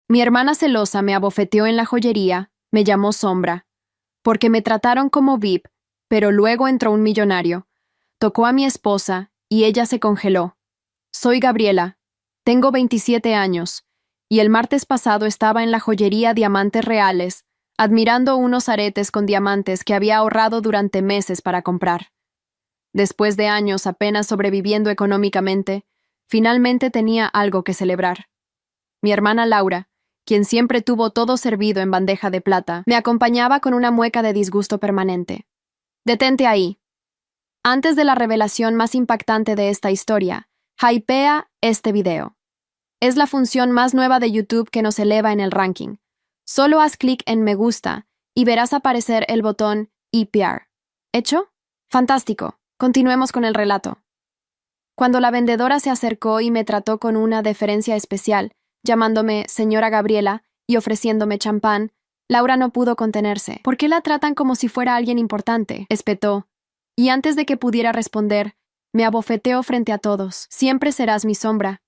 Mi hermana celosa me abofeteó en la joyería, me llamó sombra, porque me trataron como VIP, pero luego entró un millonario. Tocó a mi esposa y ella se congeló. Soy Gabriela, tengo 27 años, y el martes pasado estaba en la joyería Diamantes Reales, admirando unos aretes con diamantes que había ahorrado durante meses para comprar. Después de años apenas sobreviviendo económicamente, finalmente tenía algo que celebrar. Mi hermana Laura, quien siempre tuvo todo servido en bandeja de plata, me acompañaba con una mueca de disgusto permanente. Detente ahí. Antes de la revelación más impactante de esta historia, hypea este video. Es la función más nueva de YouTube que nos eleva en el ranking. Solo haz clic en me gusta y verás aparecer el botón EPR. ¿Hecho? Fantástico. Continuemos con el relato. Cuando la vendedora se acercó y me trató con una deferencia especial, llamándome señora Gabriela y ofreciéndome champán, Laura no pudo contenerse. ¿Por qué la tratan como si fuera alguien importante?, espetó. Y antes de que pudiera responder, me abofeteó frente a todos. Siempre serás mi sombra.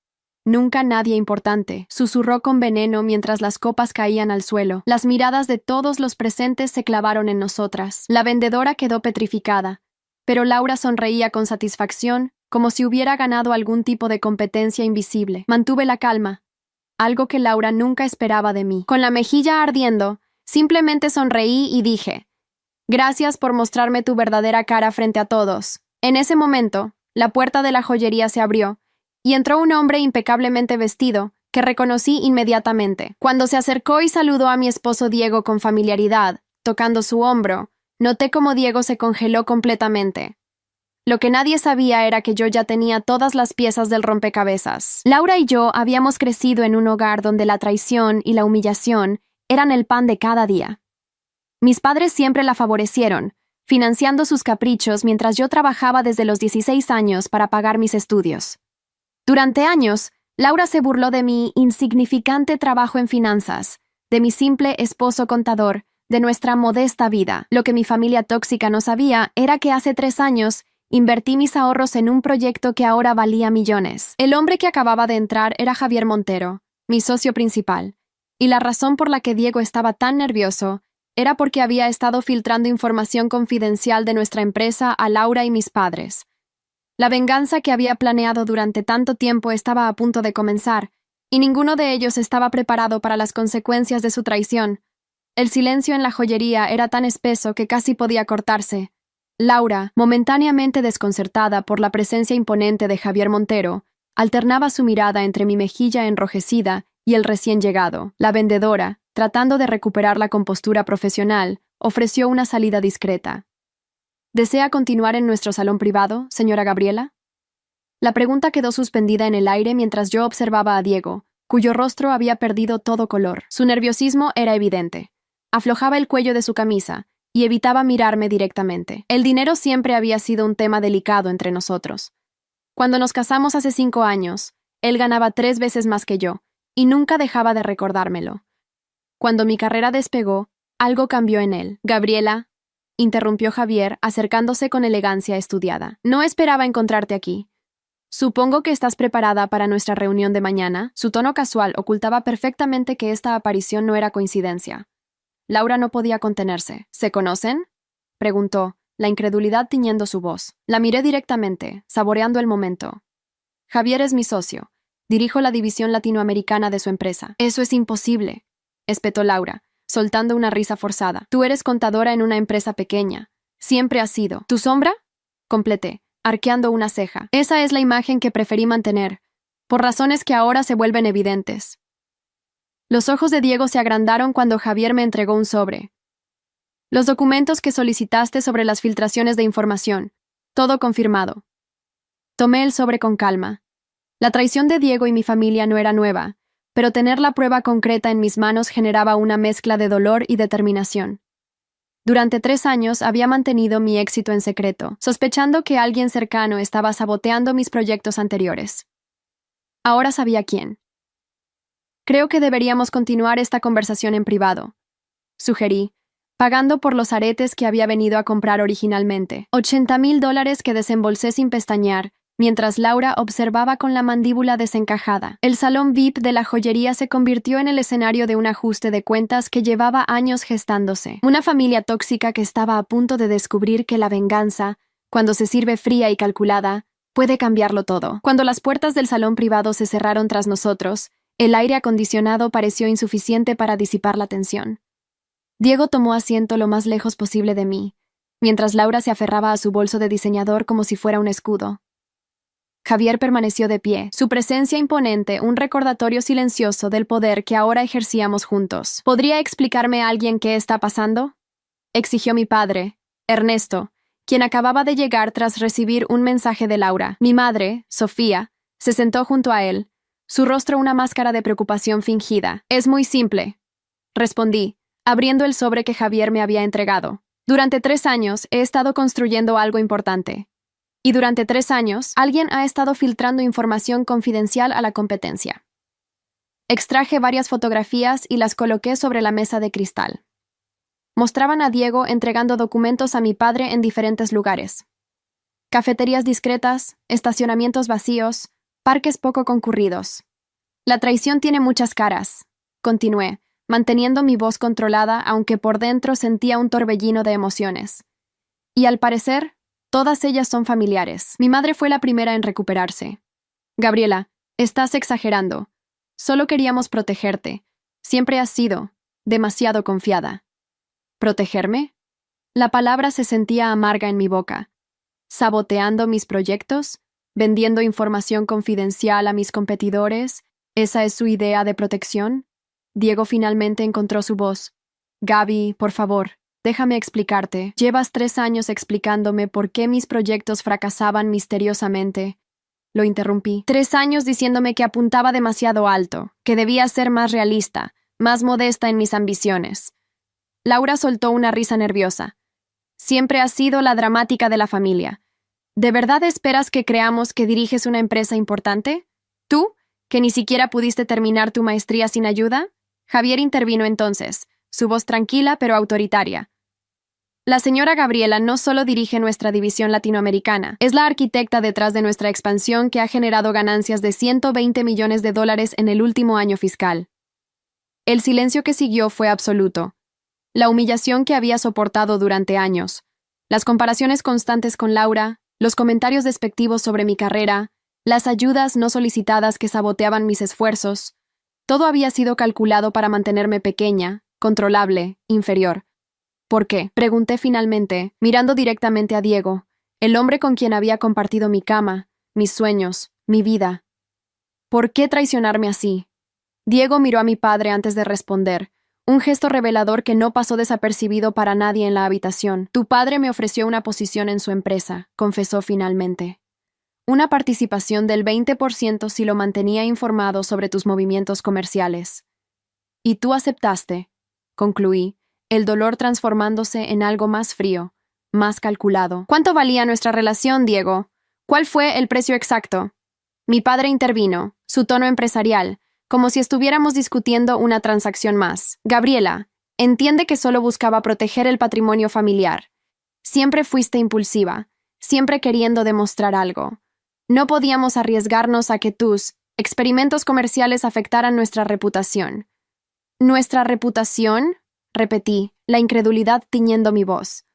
Nunca nadie importante, susurró con veneno mientras las copas caían al suelo. Las miradas de todos los presentes se clavaron en nosotras. La vendedora quedó petrificada, pero Laura sonreía con satisfacción, como si hubiera ganado algún tipo de competencia invisible. Mantuve la calma, algo que Laura nunca esperaba de mí. Con la mejilla ardiendo, simplemente sonreí y dije, gracias por mostrarme tu verdadera cara frente a todos. En ese momento, la puerta de la joyería se abrió, y entró un hombre impecablemente vestido, que reconocí inmediatamente. Cuando se acercó y saludó a mi esposo Diego con familiaridad, tocando su hombro, noté cómo Diego se congeló completamente. Lo que nadie sabía era que yo ya tenía todas las piezas del rompecabezas. Laura y yo habíamos crecido en un hogar donde la traición y la humillación eran el pan de cada día. Mis padres siempre la favorecieron, financiando sus caprichos mientras yo trabajaba desde los 16 años para pagar mis estudios. Durante años, Laura se burló de mi insignificante trabajo en finanzas, de mi simple esposo contador, de nuestra modesta vida. Lo que mi familia tóxica no sabía era que hace 3 años invertí mis ahorros en un proyecto que ahora valía millones. El hombre que acababa de entrar era Javier Montero, mi socio principal, y la razón por la que Diego estaba tan nervioso era porque había estado filtrando información confidencial de nuestra empresa a Laura y mis padres. La venganza que había planeado durante tanto tiempo estaba a punto de comenzar, y ninguno de ellos estaba preparado para las consecuencias de su traición. El silencio en la joyería era tan espeso que casi podía cortarse. Laura, momentáneamente desconcertada por la presencia imponente de Javier Montero, alternaba su mirada entre mi mejilla enrojecida y el recién llegado. La vendedora, tratando de recuperar la compostura profesional, ofreció una salida discreta. ¿Desea continuar en nuestro salón privado, señora Gabriela? La pregunta quedó suspendida en el aire mientras yo observaba a Diego, cuyo rostro había perdido todo color. Su nerviosismo era evidente. Aflojaba el cuello de su camisa y evitaba mirarme directamente. El dinero siempre había sido un tema delicado entre nosotros. Cuando nos casamos hace 5 años, él ganaba 3 veces más que yo, y nunca dejaba de recordármelo. Cuando mi carrera despegó, algo cambió en él. Gabriela, interrumpió Javier, acercándose con elegancia estudiada. No esperaba encontrarte aquí. Supongo que estás preparada para nuestra reunión de mañana. Su tono casual ocultaba perfectamente que esta aparición no era coincidencia. Laura no podía contenerse. ¿Se conocen?, preguntó, la incredulidad tiñendo su voz. La miré directamente, saboreando el momento. Javier es mi socio. Dirijo la división latinoamericana de su empresa. Eso es imposible, espetó Laura, soltando una risa forzada. Tú eres contadora en una empresa pequeña. Siempre has sido. ¿Tu sombra?, completé, arqueando una ceja. Esa es la imagen que preferí mantener, por razones que ahora se vuelven evidentes. Los ojos de Diego se agrandaron cuando Javier me entregó un sobre. Los documentos que solicitaste sobre las filtraciones de información. Todo confirmado. Tomé el sobre con calma. La traición de Diego y mi familia no era nueva, pero tener la prueba concreta en mis manos generaba una mezcla de dolor y determinación. Durante 3 años había mantenido mi éxito en secreto, sospechando que alguien cercano estaba saboteando mis proyectos anteriores. Ahora sabía quién. Creo que deberíamos continuar esta conversación en privado, sugerí, pagando por los aretes que había venido a comprar originalmente. $80,000 que desembolsé sin pestañear mientras Laura observaba con la mandíbula desencajada. El salón VIP de la joyería se convirtió en el escenario de un ajuste de cuentas que llevaba años gestándose. Una familia tóxica que estaba a punto de descubrir que la venganza, cuando se sirve fría y calculada, puede cambiarlo todo. Cuando las puertas del salón privado se cerraron tras nosotros, el aire acondicionado pareció insuficiente para disipar la tensión. Diego tomó asiento lo más lejos posible de mí, mientras Laura se aferraba a su bolso de diseñador como si fuera un escudo. Javier permaneció de pie, su presencia imponente, un recordatorio silencioso del poder que ahora ejercíamos juntos. ¿Podría explicarme a alguien qué está pasando?, exigió mi padre, Ernesto, quien acababa de llegar tras recibir un mensaje de Laura. Mi madre, Sofía, se sentó junto a él, su rostro una máscara de preocupación fingida. Es muy simple, respondí, abriendo el sobre que Javier me había entregado. Durante 3 años he estado construyendo algo importante. Y durante 3 años, alguien ha estado filtrando información confidencial a la competencia. Extraje varias fotografías y las coloqué sobre la mesa de cristal. Mostraban a Diego entregando documentos a mi padre en diferentes lugares. Cafeterías discretas, estacionamientos vacíos, parques poco concurridos. La traición tiene muchas caras, continué, manteniendo mi voz controlada aunque por dentro sentía un torbellino de emociones. Y al parecer, todas ellas son familiares. Mi madre fue la primera en recuperarse. Gabriela, estás exagerando. Solo queríamos protegerte. Siempre has sido demasiado confiada. ¿Protegerme? La palabra se sentía amarga en mi boca. ¿Saboteando mis proyectos? ¿Vendiendo información confidencial a mis competidores? ¿Esa es su idea de protección? Diego finalmente encontró su voz. Gaby, por favor, déjame explicarte. Llevas 3 años explicándome por qué mis proyectos fracasaban misteriosamente. Lo interrumpí. 3 años diciéndome que apuntaba demasiado alto, que debía ser más realista, más modesta en mis ambiciones. Laura soltó una risa nerviosa. Siempre has sido la dramática de la familia. ¿De verdad esperas que creamos que diriges una empresa importante? ¿Tú, que ni siquiera pudiste terminar tu maestría sin ayuda? Javier intervino entonces, su voz tranquila pero autoritaria. La señora Gabriela no solo dirige nuestra división latinoamericana, es la arquitecta detrás de nuestra expansión que ha generado ganancias de $120 millones en el último año fiscal. El silencio que siguió fue absoluto. La humillación que había soportado durante años, las comparaciones constantes con Laura, los comentarios despectivos sobre mi carrera, las ayudas no solicitadas que saboteaban mis esfuerzos, todo había sido calculado para mantenerme pequeña, controlable, inferior. ¿Por qué?, pregunté finalmente, mirando directamente a Diego, el hombre con quien había compartido mi cama, mis sueños, mi vida. ¿Por qué traicionarme así? Diego miró a mi padre antes de responder, un gesto revelador que no pasó desapercibido para nadie en la habitación. Tu padre me ofreció una posición en su empresa, confesó finalmente. Una participación del 20% si lo mantenía informado sobre tus movimientos comerciales. Y tú aceptaste, concluí, el dolor transformándose en algo más frío, más calculado. ¿Cuánto valía nuestra relación, Diego? ¿Cuál fue el precio exacto? Mi padre intervino, su tono empresarial, como si estuviéramos discutiendo una transacción más. Gabriela, entiende que solo buscaba proteger el patrimonio familiar. Siempre fuiste impulsiva, siempre queriendo demostrar algo. No podíamos arriesgarnos a que tus experimentos comerciales afectaran nuestra reputación. ¿Nuestra reputación?, repetí, la incredulidad tiñendo mi voz.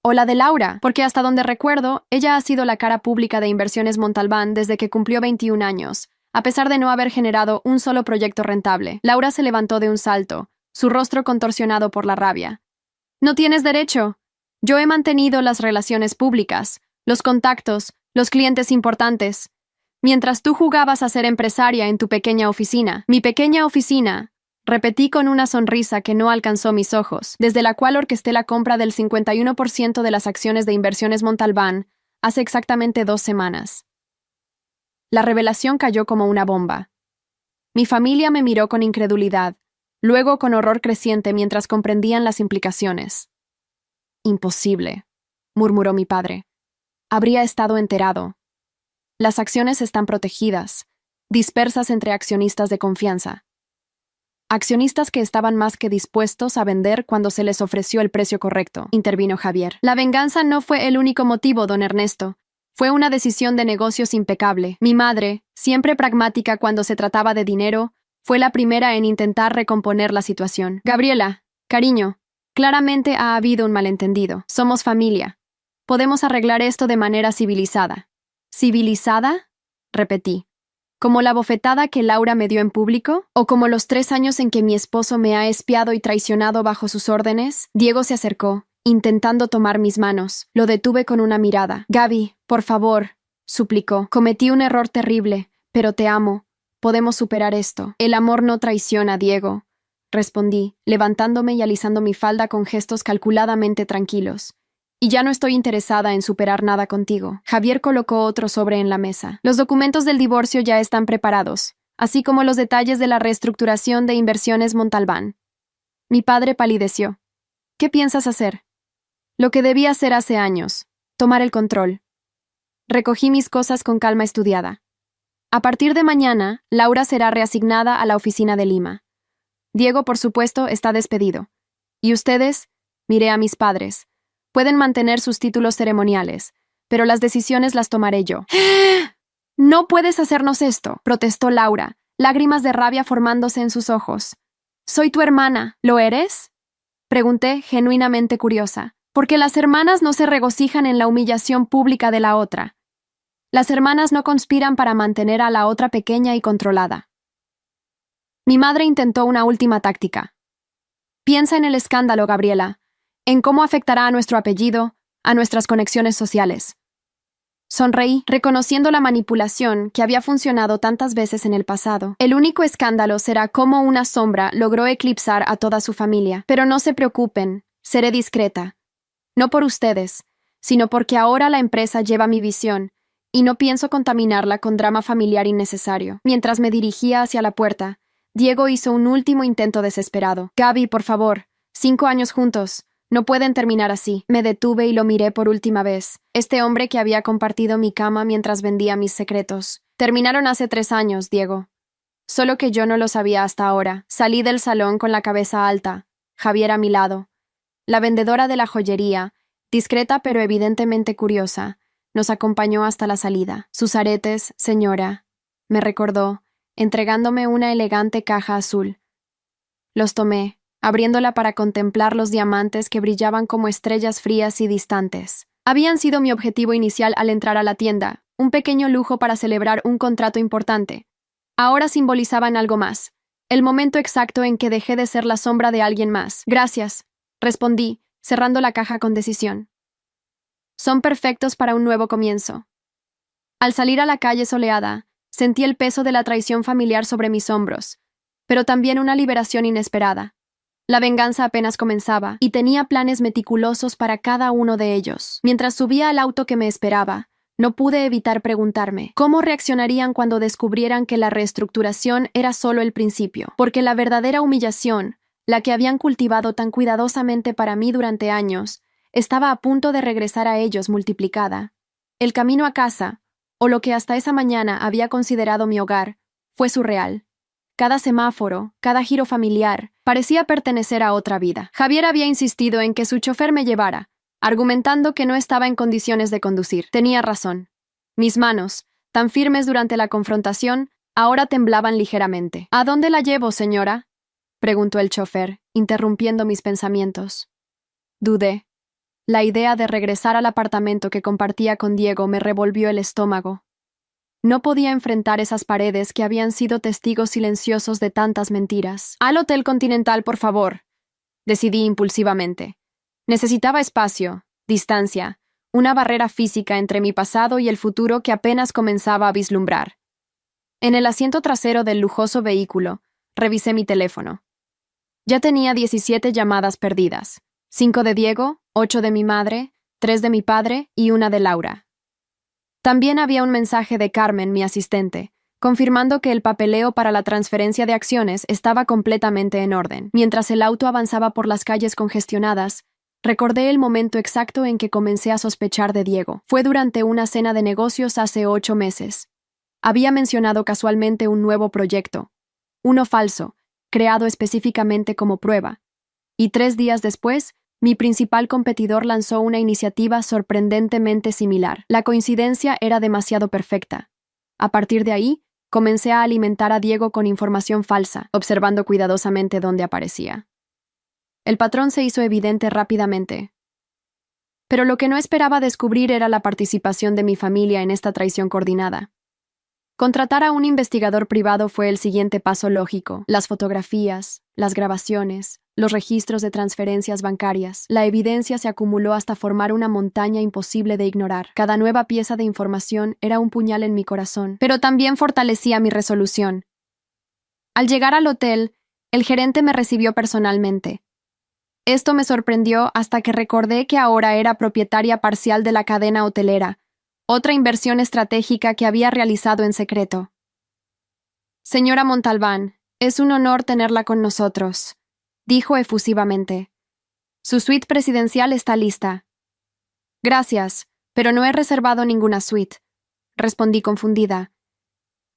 O la de Laura, porque hasta donde recuerdo, ella ha sido la cara pública de Inversiones Montalbán desde que cumplió 21 años. A pesar de no haber generado un solo proyecto rentable. Laura se levantó de un salto, su rostro contorsionado por la rabia. No tienes derecho. Yo he mantenido las relaciones públicas, los contactos, los clientes importantes. Mientras tú jugabas a ser empresaria en tu pequeña oficina. Mi pequeña oficina, repetí con una sonrisa que no alcanzó mis ojos, desde la cual orquesté la compra del 51% de las acciones de Inversiones Montalbán hace exactamente 2 semanas. La revelación cayó como una bomba. Mi familia me miró con incredulidad, luego con horror creciente mientras comprendían las implicaciones. Imposible, murmuró mi padre. Habría estado enterado. Las acciones están protegidas, dispersas entre accionistas de confianza. Accionistas que estaban más que dispuestos a vender cuando se les ofreció el precio correcto, intervino Javier. La venganza no fue el único motivo, don Ernesto. Fue una decisión de negocios impecable. Mi madre, siempre pragmática cuando se trataba de dinero, fue la primera en intentar recomponer la situación. Gabriela, cariño, claramente ha habido un malentendido. Somos familia. Podemos arreglar esto de manera civilizada. ¿Civilizada? Repetí. ¿Como la bofetada que Laura me dio en público? ¿O como los 3 años en que mi esposo me ha espiado y traicionado bajo sus órdenes? Diego se acercó, intentando tomar mis manos. Lo detuve con una mirada. Gaby, por favor, suplicó. Cometí un error terrible, pero te amo. Podemos superar esto. El amor no traiciona, Diego, respondí, levantándome y alisando mi falda con gestos calculadamente tranquilos. Y ya no estoy interesada en superar nada contigo. Javier colocó otro sobre en la mesa. Los documentos del divorcio ya están preparados, así como los detalles de la reestructuración de Inversiones Montalbán. Mi padre palideció. ¿Qué piensas hacer? Lo que debí hacer hace años, tomar el control. Recogí mis cosas con calma estudiada. A partir de mañana, Laura será reasignada a la oficina de Lima. Diego, por supuesto, está despedido. Y ustedes, miré a mis padres, pueden mantener sus títulos ceremoniales, pero las decisiones las tomaré yo. «No puedes hacernos esto», protestó Laura, lágrimas de rabia formándose en sus ojos. «Soy tu hermana, ¿lo eres?», pregunté, genuinamente curiosa, porque las hermanas no se regocijan en la humillación pública de la otra. Las hermanas no conspiran para mantener a la otra pequeña y controlada. Mi madre intentó una última táctica. «Piensa en el escándalo, Gabriela, en cómo afectará a nuestro apellido, a nuestras conexiones sociales». Sonreí, reconociendo la manipulación que había funcionado tantas veces en el pasado. El único escándalo será cómo una sombra logró eclipsar a toda su familia. Pero no se preocupen, seré discreta. No por ustedes, sino porque ahora la empresa lleva mi visión, y no pienso contaminarla con drama familiar innecesario. Mientras me dirigía hacia la puerta, Diego hizo un último intento desesperado. «Gaby, por favor, 5 años juntos. No pueden terminar así». Me detuve y lo miré por última vez. Este hombre que había compartido mi cama mientras vendía mis secretos. Terminaron hace 3 años, Diego. Solo que yo no lo sabía hasta ahora. Salí del salón con la cabeza alta, Javier a mi lado. La vendedora de la joyería, discreta pero evidentemente curiosa, nos acompañó hasta la salida. «Sus aretes, señora», me recordó, entregándome una elegante caja azul. Los tomé, abriéndola para contemplar los diamantes que brillaban como estrellas frías y distantes. Habían sido mi objetivo inicial al entrar a la tienda, un pequeño lujo para celebrar un contrato importante. Ahora simbolizaban algo más, el momento exacto en que dejé de ser la sombra de alguien más. «Gracias», respondí, cerrando la caja con decisión. «Son perfectos para un nuevo comienzo». Al salir a la calle soleada, sentí el peso de la traición familiar sobre mis hombros, pero también una liberación inesperada. La venganza apenas comenzaba, y tenía planes meticulosos para cada uno de ellos. Mientras subía al auto que me esperaba, no pude evitar preguntarme cómo reaccionarían cuando descubrieran que la reestructuración era solo el principio, porque la verdadera humillación, la que habían cultivado tan cuidadosamente para mí durante años, estaba a punto de regresar a ellos multiplicada. El camino a casa, o lo que hasta esa mañana había considerado mi hogar, fue surreal. Cada semáforo, cada giro familiar, parecía pertenecer a otra vida. Javier había insistido en que su chofer me llevara, argumentando que no estaba en condiciones de conducir. Tenía razón. Mis manos, tan firmes durante la confrontación, ahora temblaban ligeramente. «¿A dónde la llevo, señora?», preguntó el chofer, interrumpiendo mis pensamientos. Dudé. La idea de regresar al apartamento que compartía con Diego me revolvió el estómago. No podía enfrentar esas paredes que habían sido testigos silenciosos de tantas mentiras. «Al Hotel Continental, por favor», decidí impulsivamente. Necesitaba espacio, distancia, una barrera física entre mi pasado y el futuro que apenas comenzaba a vislumbrar. En el asiento trasero del lujoso vehículo, revisé mi teléfono. Ya tenía 17 llamadas perdidas. 5 de Diego, 8 de mi madre, 3 de mi padre y 1 de Laura. También había un mensaje de Carmen, mi asistente, confirmando que el papeleo para la transferencia de acciones estaba completamente en orden. Mientras el auto avanzaba por las calles congestionadas, recordé el momento exacto en que comencé a sospechar de Diego. Fue durante una cena de negocios hace 8 meses. Había mencionado casualmente un nuevo proyecto, uno falso, creado específicamente como prueba, y 3 días después Mi principal competidor lanzó una iniciativa sorprendentemente similar. La coincidencia era demasiado perfecta. A partir de ahí, comencé a alimentar a Diego con información falsa, observando cuidadosamente dónde aparecía. El patrón se hizo evidente rápidamente. Pero lo que no esperaba descubrir era la participación de mi familia en esta traición coordinada. Contratar a un investigador privado fue el siguiente paso lógico. Las fotografías, las grabaciones, los registros de transferencias bancarias. La evidencia se acumuló hasta formar una montaña imposible de ignorar. Cada nueva pieza de información era un puñal en mi corazón, pero también fortalecía mi resolución. Al llegar al hotel, el gerente me recibió personalmente. Esto me sorprendió hasta que recordé que ahora era propietaria parcial de la cadena hotelera, otra inversión estratégica que había realizado en secreto. Señora Montalbán, es un honor tenerla con nosotros, dijo efusivamente. Su suite presidencial está lista. Gracias, pero no he reservado ninguna suite, respondí confundida.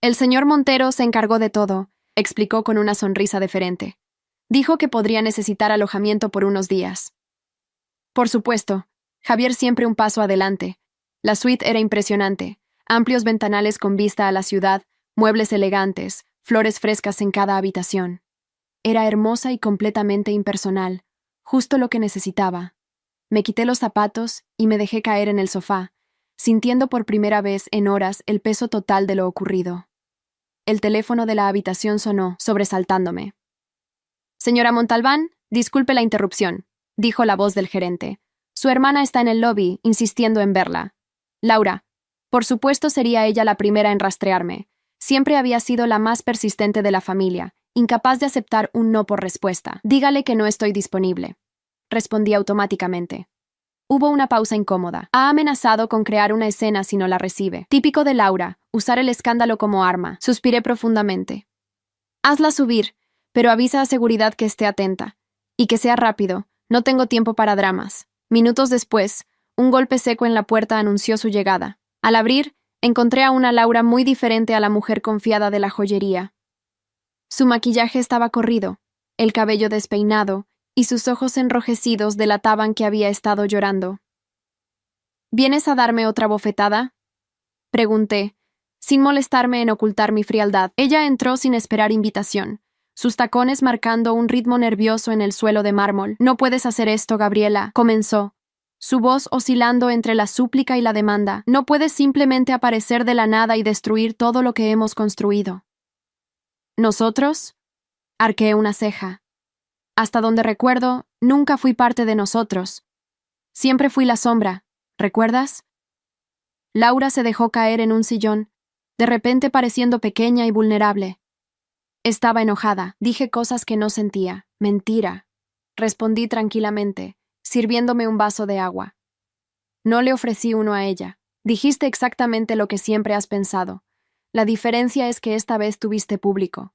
El señor Montero se encargó de todo, explicó con una sonrisa deferente. Dijo que podría necesitar alojamiento por unos días. Por supuesto, Javier siempre un paso adelante. La suite era impresionante, amplios ventanales con vista a la ciudad, muebles elegantes, flores frescas en cada habitación. Era hermosa y completamente impersonal, justo lo que necesitaba. Me quité los zapatos y me dejé caer en el sofá, sintiendo por primera vez en horas el peso total de lo ocurrido. El teléfono de la habitación sonó, sobresaltándome. Señora Montalbán, disculpe la interrupción, dijo la voz del gerente. Su hermana está en el lobby, insistiendo en verla. Laura. Por supuesto sería ella la primera en rastrearme. Siempre había sido la más persistente de la familia, incapaz de aceptar un no por respuesta. Dígale que no estoy disponible. Respondí automáticamente. Hubo una pausa incómoda. Ha amenazado con crear una escena si no la recibe. Típico de Laura, usar el escándalo como arma. Suspiré profundamente. Hazla subir, pero avisa a seguridad que esté atenta. Y que sea rápido. No tengo tiempo para dramas. Minutos después, un golpe seco en la puerta anunció su llegada. Al abrir, encontré a una Laura muy diferente a la mujer confiada de la joyería. Su maquillaje estaba corrido, el cabello despeinado, y sus ojos enrojecidos delataban que había estado llorando. ¿Vienes a darme otra bofetada?, pregunté, sin molestarme en ocultar mi frialdad. Ella entró sin esperar invitación, sus tacones marcando un ritmo nervioso en el suelo de mármol. «No puedes hacer esto, Gabriela», comenzó, su voz oscilando entre la súplica y la demanda. «No puedes simplemente aparecer de la nada y destruir todo lo que hemos construido». ¿Nosotros? Arqueé una ceja. Hasta donde recuerdo, nunca fui parte de nosotros. Siempre fui la sombra, ¿recuerdas? Laura se dejó caer en un sillón, de repente pareciendo pequeña y vulnerable. Estaba enojada. Dije cosas que no sentía. Mentira. Respondí tranquilamente, sirviéndome un vaso de agua. No le ofrecí uno a ella. Dijiste exactamente lo que siempre has pensado. La diferencia es que esta vez tuviste público.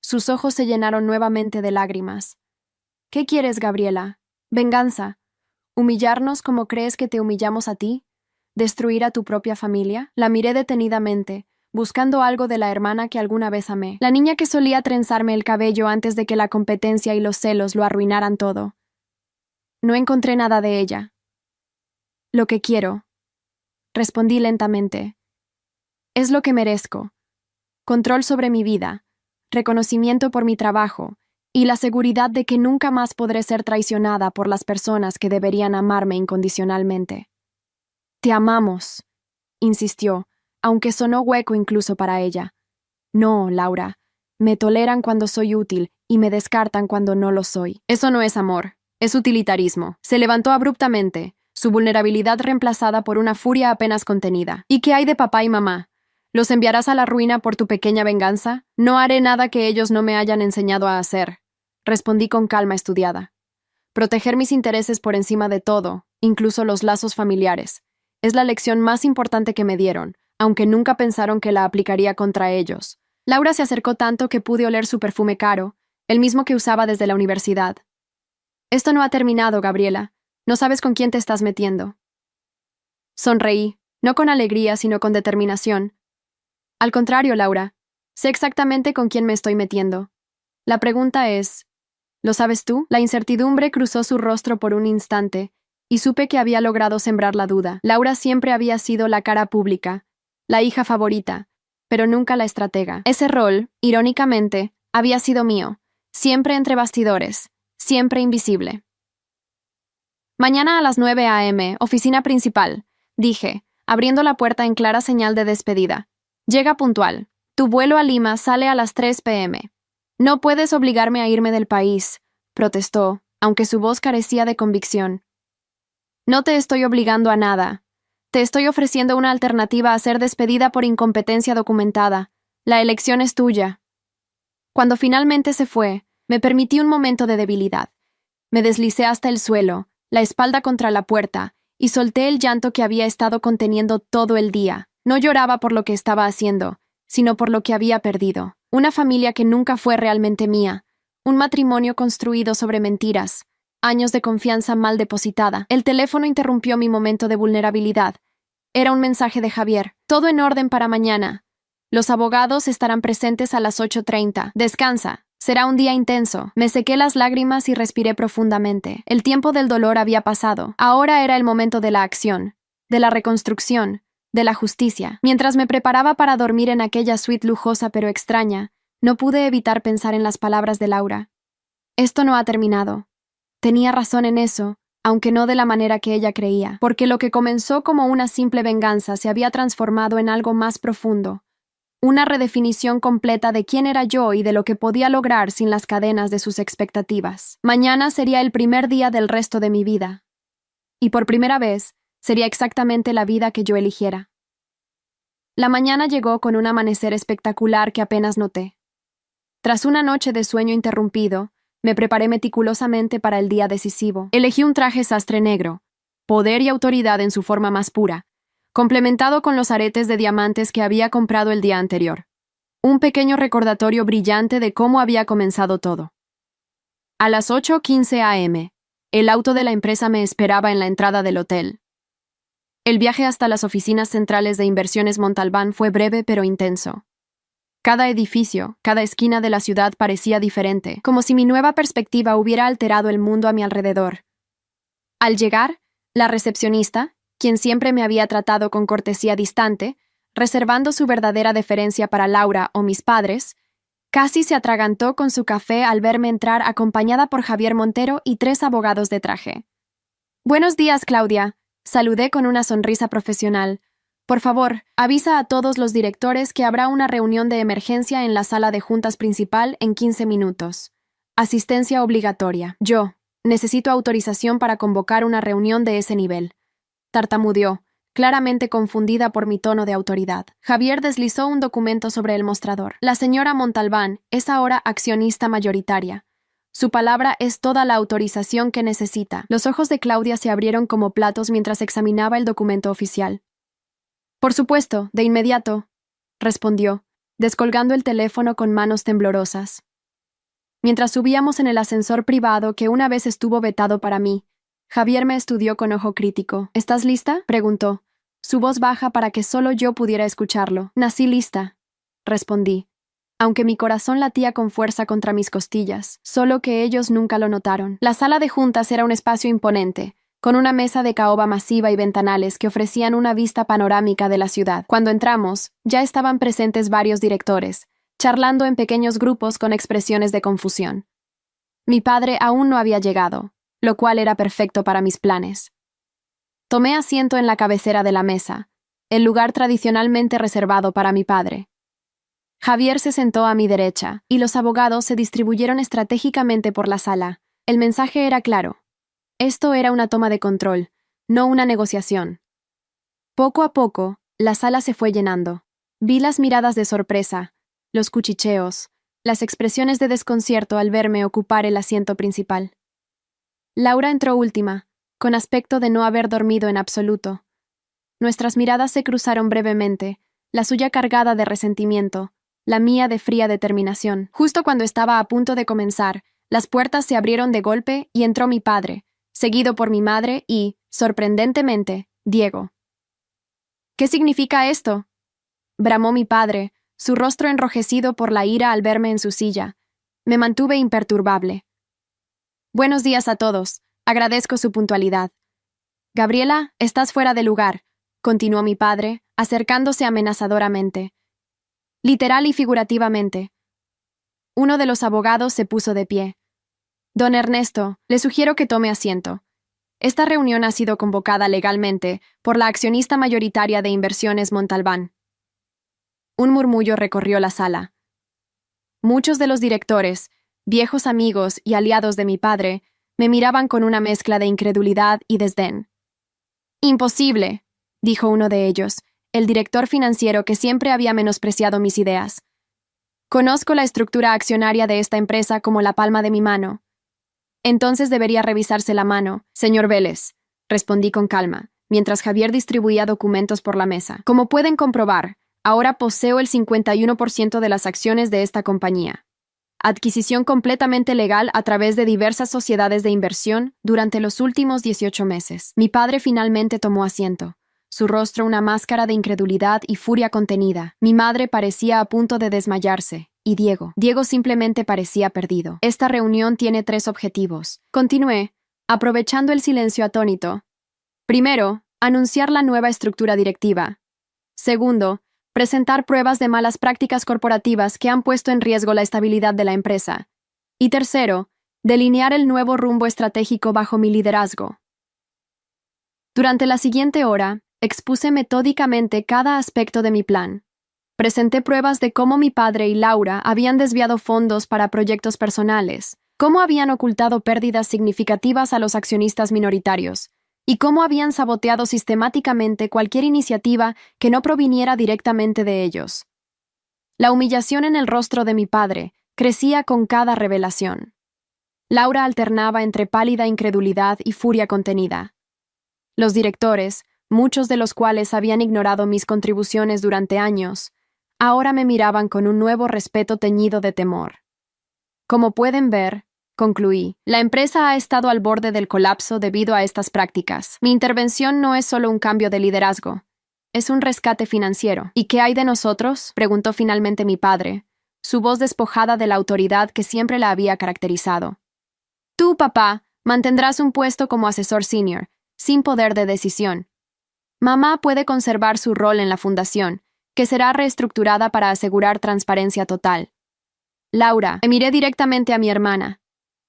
Sus ojos se llenaron nuevamente de lágrimas. ¿Qué quieres, Gabriela? ¿Venganza? ¿Humillarnos como crees que te humillamos a ti? ¿Destruir a tu propia familia? La miré detenidamente, buscando algo de la hermana que alguna vez amé. La niña que solía trenzarme el cabello antes de que la competencia y los celos lo arruinaran todo. No encontré nada de ella. Lo que quiero, respondí lentamente, es lo que merezco. Control sobre mi vida, reconocimiento por mi trabajo y la seguridad de que nunca más podré ser traicionada por las personas que deberían amarme incondicionalmente. Te amamos, insistió, aunque sonó hueco incluso para ella. No, Laura, me toleran cuando soy útil y me descartan cuando no lo soy. Eso no es amor, es utilitarismo. Se levantó abruptamente, su vulnerabilidad reemplazada por una furia apenas contenida. ¿Y qué hay de papá y mamá? ¿Los enviarás a la ruina por tu pequeña venganza? No haré nada que ellos no me hayan enseñado a hacer, respondí con calma estudiada. Proteger mis intereses por encima de todo, incluso los lazos familiares, es la lección más importante que me dieron, aunque nunca pensaron que la aplicaría contra ellos. Laura se acercó tanto que pude oler su perfume caro, el mismo que usaba desde la universidad. Esto no ha terminado, Gabriela. No sabes con quién te estás metiendo. Sonreí, no con alegría, sino con determinación. Al contrario, Laura, sé exactamente con quién me estoy metiendo. La pregunta es, ¿Lo sabes tú? La incertidumbre cruzó su rostro por un instante, y supe que había logrado sembrar la duda. Laura siempre había sido la cara pública, la hija favorita, pero nunca la estratega. Ese rol, irónicamente, había sido mío, siempre entre bastidores, siempre invisible. Mañana a las 9 a.m., oficina principal, dije, abriendo la puerta en clara señal de despedida. Llega puntual. Tu vuelo a Lima sale a las 3 p.m. No puedes obligarme a irme del país, protestó, aunque su voz carecía de convicción. No te estoy obligando a nada. Te estoy ofreciendo una alternativa a ser despedida por incompetencia documentada. La elección es tuya. Cuando finalmente se fue, me permití un momento de debilidad. Me deslicé hasta el suelo, la espalda contra la puerta, y solté el llanto que había estado conteniendo todo el día. No lloraba por lo que estaba haciendo, sino por lo que había perdido. Una familia que nunca fue realmente mía, un matrimonio construido sobre mentiras, años de confianza mal depositada. El teléfono interrumpió mi momento de vulnerabilidad. Era un mensaje de Javier. Todo en orden para mañana. Los abogados estarán presentes a las 8:30. Descansa. Será un día intenso. Me sequé las lágrimas y respiré profundamente. El tiempo del dolor había pasado. Ahora era el momento de la acción, de la reconstrucción, de la justicia. Mientras me preparaba para dormir en aquella suite lujosa pero extraña, no pude evitar pensar en las palabras de Laura. Esto no ha terminado. Tenía razón en eso, aunque no de la manera que ella creía, porque lo que comenzó como una simple venganza se había transformado en algo más profundo. Una redefinición completa de quién era yo y de lo que podía lograr sin las cadenas de sus expectativas. Mañana sería el primer día del resto de mi vida. Y por primera vez, sería exactamente la vida que yo eligiera. La mañana llegó con un amanecer espectacular que apenas noté. Tras una noche de sueño interrumpido, me preparé meticulosamente para el día decisivo. Elegí un traje sastre negro, poder y autoridad en su forma más pura, complementado con los aretes de diamantes que había comprado el día anterior. Un pequeño recordatorio brillante de cómo había comenzado todo. A las 8:15 a.m., el auto de la empresa me esperaba en la entrada del hotel. El viaje hasta las oficinas centrales de Inversiones Montalbán fue breve pero intenso. Cada edificio, cada esquina de la ciudad parecía diferente, como si mi nueva perspectiva hubiera alterado el mundo a mi alrededor. Al llegar, la recepcionista, quien siempre me había tratado con cortesía distante, reservando su verdadera deferencia para Laura o mis padres, casi se atragantó con su café al verme entrar acompañada por Javier Montero y 3 abogados de traje. «Buenos días, Claudia», saludé con una sonrisa profesional. «Por favor, avisa a todos los directores que habrá una reunión de emergencia en la sala de juntas principal en 15 minutos. Asistencia obligatoria. Yo necesito autorización para convocar una reunión de ese nivel». Tartamudeó, claramente confundida por mi tono de autoridad. Javier deslizó un documento sobre el mostrador. «La señora Montalbán es ahora accionista mayoritaria. Su palabra es toda la autorización que necesita». Los ojos de Claudia se abrieron como platos mientras examinaba el documento oficial. «Por supuesto, de inmediato», respondió, descolgando el teléfono con manos temblorosas. Mientras subíamos en el ascensor privado que una vez estuvo vetado para mí, Javier me estudió con ojo crítico. «¿Estás lista?», preguntó, su voz baja para que solo yo pudiera escucharlo. «Nací lista», respondí, aunque mi corazón latía con fuerza contra mis costillas, solo que ellos nunca lo notaron. La sala de juntas era un espacio imponente, con una mesa de caoba masiva y ventanales que ofrecían una vista panorámica de la ciudad. Cuando entramos, ya estaban presentes varios directores, charlando en pequeños grupos con expresiones de confusión. Mi padre aún no había llegado, lo cual era perfecto para mis planes. Tomé asiento en la cabecera de la mesa, el lugar tradicionalmente reservado para mi padre. Javier se sentó a mi derecha, y los abogados se distribuyeron estratégicamente por la sala. El mensaje era claro. Esto era una toma de control, no una negociación. Poco a poco, la sala se fue llenando. Vi las miradas de sorpresa, los cuchicheos, las expresiones de desconcierto al verme ocupar el asiento principal. Laura entró última, con aspecto de no haber dormido en absoluto. Nuestras miradas se cruzaron brevemente, la suya cargada de resentimiento, la mía de fría determinación. Justo cuando estaba a punto de comenzar, las puertas se abrieron de golpe y entró mi padre, seguido por mi madre y, sorprendentemente, Diego. «¿Qué significa esto?», bramó mi padre, su rostro enrojecido por la ira al verme en su silla. Me mantuve imperturbable. Buenos días a todos. Agradezco su puntualidad. Gabriela, estás fuera de lugar, continuó mi padre, acercándose amenazadoramente. Literal y figurativamente. Uno de los abogados se puso de pie. Don Ernesto, le sugiero que tome asiento. Esta reunión ha sido convocada legalmente por la accionista mayoritaria de Inversiones Montalbán. Un murmullo recorrió la sala. Muchos de los directores, viejos amigos y aliados de mi padre, me miraban con una mezcla de incredulidad y desdén. «Imposible», dijo uno de ellos, el director financiero que siempre había menospreciado mis ideas. «Conozco la estructura accionaria de esta empresa como la palma de mi mano». «Entonces debería revisarse la mano, señor Vélez», respondí con calma, mientras Javier distribuía documentos por la mesa. «Como pueden comprobar, ahora poseo el 51% de las acciones de esta compañía. Adquisición completamente legal a través de diversas sociedades de inversión durante los últimos 18 meses. Mi padre finalmente tomó asiento. Su rostro una máscara de incredulidad y furia contenida. Mi madre parecía a punto de desmayarse. Y Diego simplemente parecía perdido. Esta reunión tiene 3 objetivos. Continué, aprovechando el silencio atónito. Primero, anunciar la nueva estructura directiva. Segundo, presentar pruebas de malas prácticas corporativas que han puesto en riesgo la estabilidad de la empresa. Y tercero, delinear el nuevo rumbo estratégico bajo mi liderazgo. Durante la siguiente hora, expuse metódicamente cada aspecto de mi plan. Presenté pruebas de cómo mi padre y Laura habían desviado fondos para proyectos personales, cómo habían ocultado pérdidas significativas a los accionistas minoritarios, y cómo habían saboteado sistemáticamente cualquier iniciativa que no proviniera directamente de ellos. La humillación en el rostro de mi padre crecía con cada revelación. Laura alternaba entre pálida incredulidad y furia contenida. Los directores, muchos de los cuales habían ignorado mis contribuciones durante años, ahora me miraban con un nuevo respeto teñido de temor. Como pueden ver, concluí, la empresa ha estado al borde del colapso debido a estas prácticas. Mi intervención no es solo un cambio de liderazgo, es un rescate financiero. ¿Y qué hay de nosotros?, preguntó finalmente mi padre, su voz despojada de la autoridad que siempre la había caracterizado. Tú, papá, mantendrás un puesto como asesor senior, sin poder de decisión. Mamá puede conservar su rol en la fundación, que será reestructurada para asegurar transparencia total. Laura, me miré directamente a mi hermana.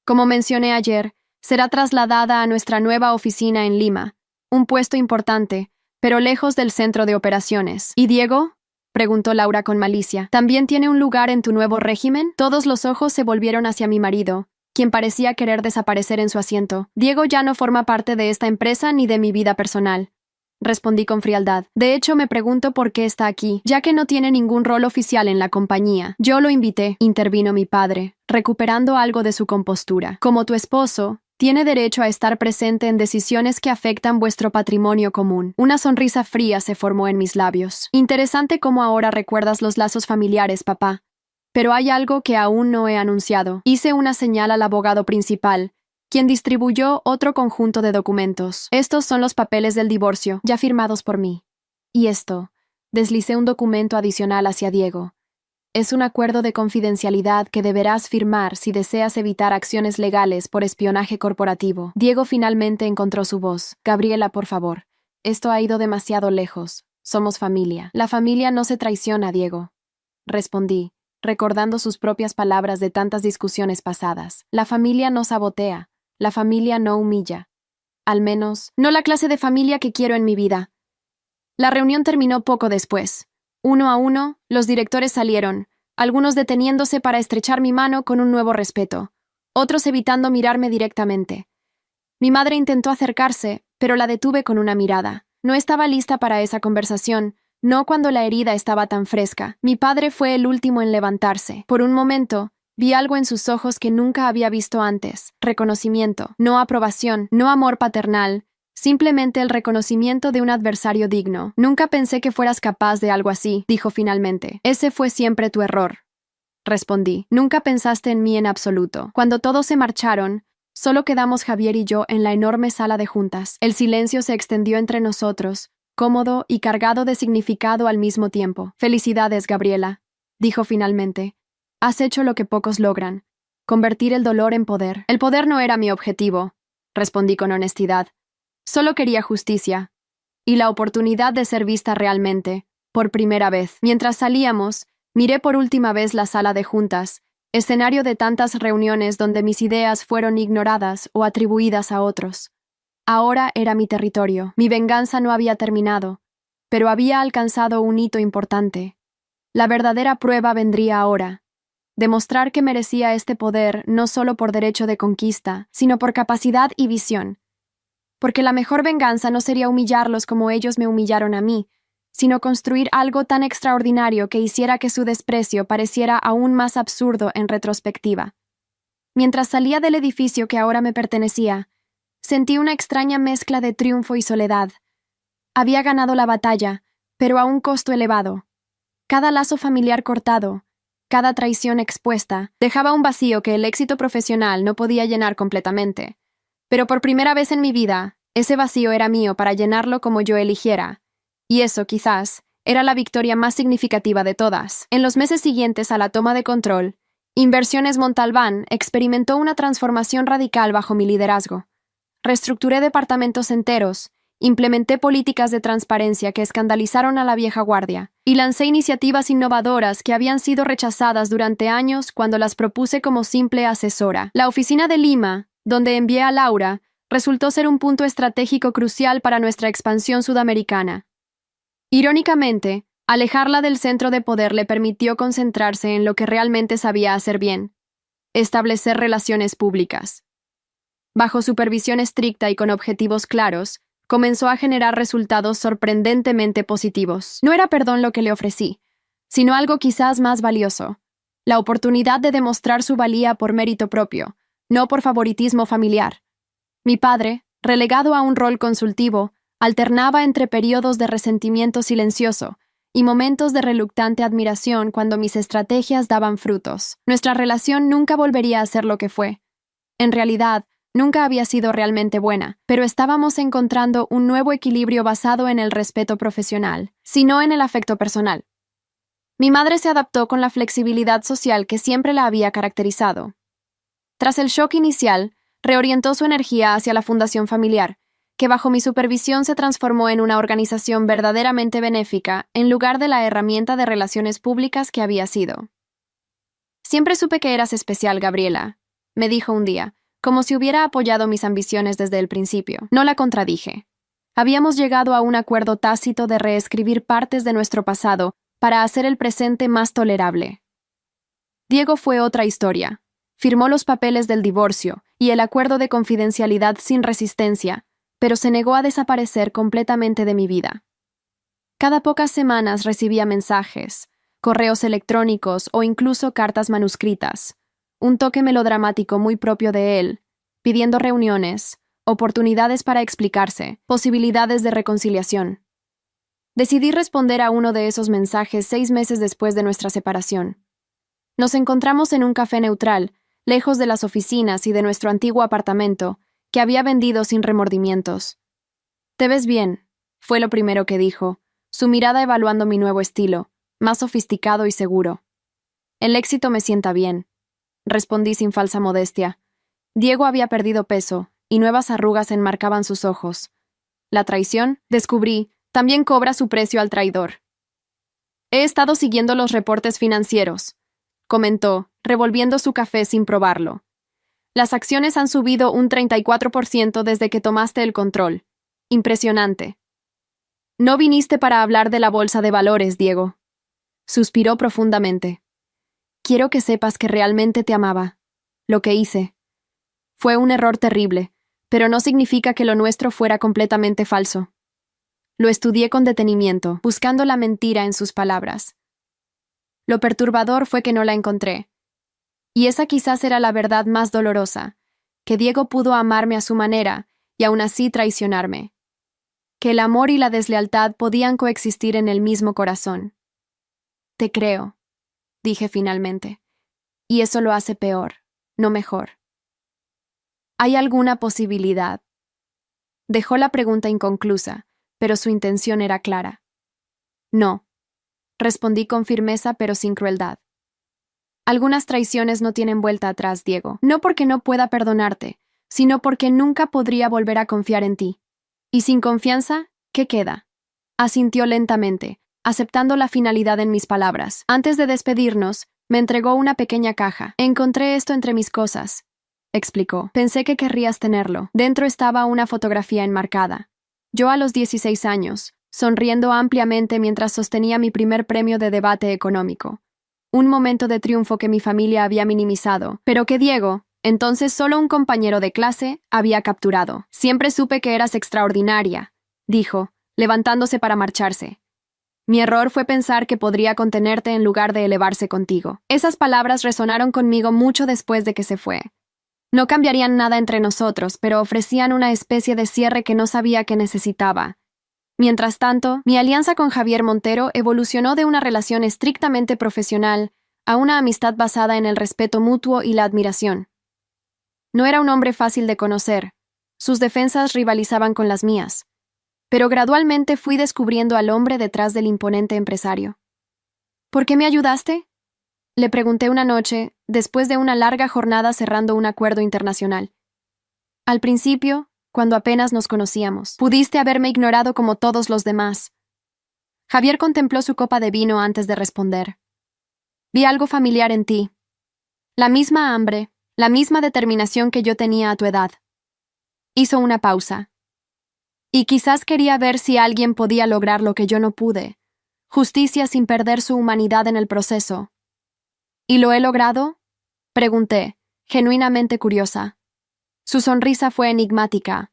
Como mencioné ayer, será trasladada a nuestra nueva oficina en Lima, un puesto importante, pero lejos del centro de operaciones. ¿Y Diego?, preguntó Laura con malicia. ¿También tiene un lugar en tu nuevo régimen? Todos los ojos se volvieron hacia mi marido, quien parecía querer desaparecer en su asiento. Diego ya no forma parte de esta empresa ni de mi vida personal, respondí con frialdad. De hecho, me pregunto por qué está aquí, ya que no tiene ningún rol oficial en la compañía. Yo lo invité, intervino mi padre, recuperando algo de su compostura. Como tu esposo, tiene derecho a estar presente en decisiones que afectan vuestro patrimonio común. Una sonrisa fría se formó en mis labios. Interesante cómo ahora recuerdas los lazos familiares, papá. Pero hay algo que aún no he anunciado. Hice una señal al abogado principal, quien distribuyó otro conjunto de documentos. Estos son los papeles del divorcio, ya firmados por mí. Y esto, deslicé un documento adicional hacia Diego. Es un acuerdo de confidencialidad que deberás firmar si deseas evitar acciones legales por espionaje corporativo. Diego finalmente encontró su voz. Gabriela, por favor. Esto ha ido demasiado lejos. Somos familia. La familia no se traiciona, Diego, respondí, recordando sus propias palabras de tantas discusiones pasadas. La familia no sabotea. La familia no humilla. Al menos, no la clase de familia que quiero en mi vida. La reunión terminó poco después. Uno a uno, los directores salieron, algunos deteniéndose para estrechar mi mano con un nuevo respeto, otros evitando mirarme directamente. Mi madre intentó acercarse, pero la detuve con una mirada. No estaba lista para esa conversación, no cuando la herida estaba tan fresca. Mi padre fue el último en levantarse. Por un momento, vi algo en sus ojos que nunca había visto antes. Reconocimiento, no aprobación, no amor paternal, simplemente el reconocimiento de un adversario digno. Nunca pensé que fueras capaz de algo así, dijo finalmente. Ese fue siempre tu error, respondí. Nunca pensaste en mí en absoluto. Cuando todos se marcharon, solo quedamos Javier y yo en la enorme sala de juntas. El silencio se extendió entre nosotros, cómodo y cargado de significado al mismo tiempo. Felicidades, Gabriela, dijo finalmente. Has hecho lo que pocos logran. convertir el dolor en poder. El poder no era mi objetivo, respondí con honestidad. Solo quería justicia y la oportunidad de ser vista realmente, por primera vez. Mientras salíamos, miré por última vez la sala de juntas, escenario de tantas reuniones donde mis ideas fueron ignoradas o atribuidas a otros. Ahora era mi territorio. Mi venganza no había terminado, pero había alcanzado un hito importante. La verdadera prueba vendría ahora. Demostrar que merecía este poder no solo por derecho de conquista, sino por capacidad y visión. Porque la mejor venganza no sería humillarlos como ellos me humillaron a mí, sino construir algo tan extraordinario que hiciera que su desprecio pareciera aún más absurdo en retrospectiva. Mientras salía del edificio que ahora me pertenecía, sentí una extraña mezcla de triunfo y soledad. Había ganado la batalla, pero a un costo elevado. Cada lazo familiar cortado, cada traición expuesta, dejaba un vacío que el éxito profesional no podía llenar completamente. Pero por primera vez en mi vida, ese vacío era mío para llenarlo como yo eligiera. Y eso, quizás, era la victoria más significativa de todas. En los meses siguientes a la toma de control, Inversiones Montalbán experimentó una transformación radical bajo mi liderazgo. Reestructuré departamentos enteros, implementé políticas de transparencia que escandalizaron a la vieja guardia, y lancé iniciativas innovadoras que habían sido rechazadas durante años cuando las propuse como simple asesora. La oficina de Lima, donde envié a Laura, resultó ser un punto estratégico crucial para nuestra expansión sudamericana. Irónicamente, alejarla del centro de poder le permitió concentrarse en lo que realmente sabía hacer bien: establecer relaciones públicas. Bajo supervisión estricta y con objetivos claros, comenzó a generar resultados sorprendentemente positivos. No era perdón lo que le ofrecí, sino algo quizás más valioso: la oportunidad de demostrar su valía por mérito propio, no por favoritismo familiar. Mi padre, relegado a un rol consultivo, alternaba entre periodos de resentimiento silencioso y momentos de reluctante admiración cuando mis estrategias daban frutos. Nuestra relación nunca volvería a ser lo que fue. En realidad, nunca había sido realmente buena, pero estábamos encontrando un nuevo equilibrio basado en el respeto profesional, sino en el afecto personal. Mi madre se adaptó con la flexibilidad social que siempre la había caracterizado. Tras el shock inicial, reorientó su energía hacia la fundación familiar, que bajo mi supervisión se transformó en una organización verdaderamente benéfica en lugar de la herramienta de relaciones públicas que había sido. Siempre supe que eras especial, Gabriela, me dijo un día, como si hubiera apoyado mis ambiciones desde el principio. No la contradije. Habíamos llegado a un acuerdo tácito de reescribir partes de nuestro pasado para hacer el presente más tolerable. Diego fue otra historia. Firmó los papeles del divorcio y el acuerdo de confidencialidad sin resistencia, pero se negó a desaparecer completamente de mi vida. Cada pocas semanas recibía mensajes, correos electrónicos o incluso cartas manuscritas, un toque melodramático muy propio de él, pidiendo reuniones, oportunidades para explicarse, posibilidades de reconciliación. Decidí responder a uno de esos mensajes 6 meses después de nuestra separación. Nos encontramos en un café neutral, lejos de las oficinas y de nuestro antiguo apartamento, que había vendido sin remordimientos. «Te ves bien», fue lo primero que dijo, su mirada evaluando mi nuevo estilo, más sofisticado y seguro. «El éxito me sienta bien», respondí sin falsa modestia. Diego había perdido peso, y nuevas arrugas enmarcaban sus ojos. La traición, descubrí, también cobra su precio al traidor. «He estado siguiendo los reportes financieros», comentó, revolviendo su café sin probarlo. «Las acciones han subido un 34% desde que tomaste el control. Impresionante». «No viniste para hablar de la bolsa de valores, Diego». Suspiró profundamente. «Quiero que sepas que realmente te amaba. Lo que hice fue un error terrible, pero no significa que lo nuestro fuera completamente falso». Lo estudié con detenimiento, buscando la mentira en sus palabras. Lo perturbador fue que no la encontré. Y esa quizás era la verdad más dolorosa, que Diego pudo amarme a su manera y aún así traicionarme. Que el amor y la deslealtad podían coexistir en el mismo corazón. «Te creo», dije finalmente. «Y eso lo hace peor, no mejor». «¿Hay alguna posibilidad?». Dejó la pregunta inconclusa, pero su intención era clara. «No», respondí con firmeza pero sin crueldad. Algunas traiciones no tienen vuelta atrás, Diego. No porque no pueda perdonarte, sino porque nunca podría volver a confiar en ti. Y sin confianza, ¿qué queda? Asintió lentamente, aceptando la finalidad en mis palabras. Antes de despedirnos, me entregó una pequeña caja. Encontré esto entre mis cosas, explicó. Pensé que querrías tenerlo. Dentro estaba una fotografía enmarcada. Yo a los 16 años, sonriendo ampliamente mientras sostenía mi primer premio de debate económico. Un momento de triunfo que mi familia había minimizado, pero que Diego, entonces solo un compañero de clase, había capturado. Siempre supe que eras extraordinaria, dijo, levantándose para marcharse. Mi error fue pensar que podría contenerte en lugar de elevarse contigo. Esas palabras resonaron conmigo mucho después de que se fue. No cambiarían nada entre nosotros, pero ofrecían una especie de cierre que no sabía que necesitaba. Mientras tanto, mi alianza con Javier Montero evolucionó de una relación estrictamente profesional a una amistad basada en el respeto mutuo y la admiración. No era un hombre fácil de conocer. Sus defensas rivalizaban con las mías. Pero gradualmente fui descubriendo al hombre detrás del imponente empresario. ¿Por qué me ayudaste? Le pregunté una noche, después de una larga jornada cerrando un acuerdo internacional. Al principio, cuando apenas nos conocíamos, pudiste haberme ignorado como todos los demás. Javier contempló su copa de vino antes de responder. Vi algo familiar en ti. La misma hambre, la misma determinación que yo tenía a tu edad. Hizo una pausa. Y quizás quería ver si alguien podía lograr lo que yo no pude. Justicia sin perder su humanidad en el proceso. ¿Y lo he logrado? Pregunté, genuinamente curiosa. Su sonrisa fue enigmática.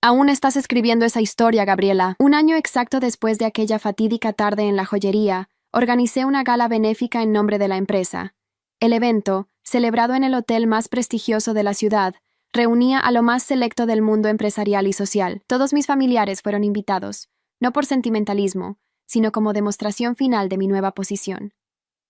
Aún estás escribiendo esa historia, Gabriela. Un año exacto después de aquella fatídica tarde en la joyería, organicé una gala benéfica en nombre de la empresa. El evento, celebrado en el hotel más prestigioso de la ciudad, reunía a lo más selecto del mundo empresarial y social. Todos mis familiares fueron invitados, no por sentimentalismo, sino como demostración final de mi nueva posición.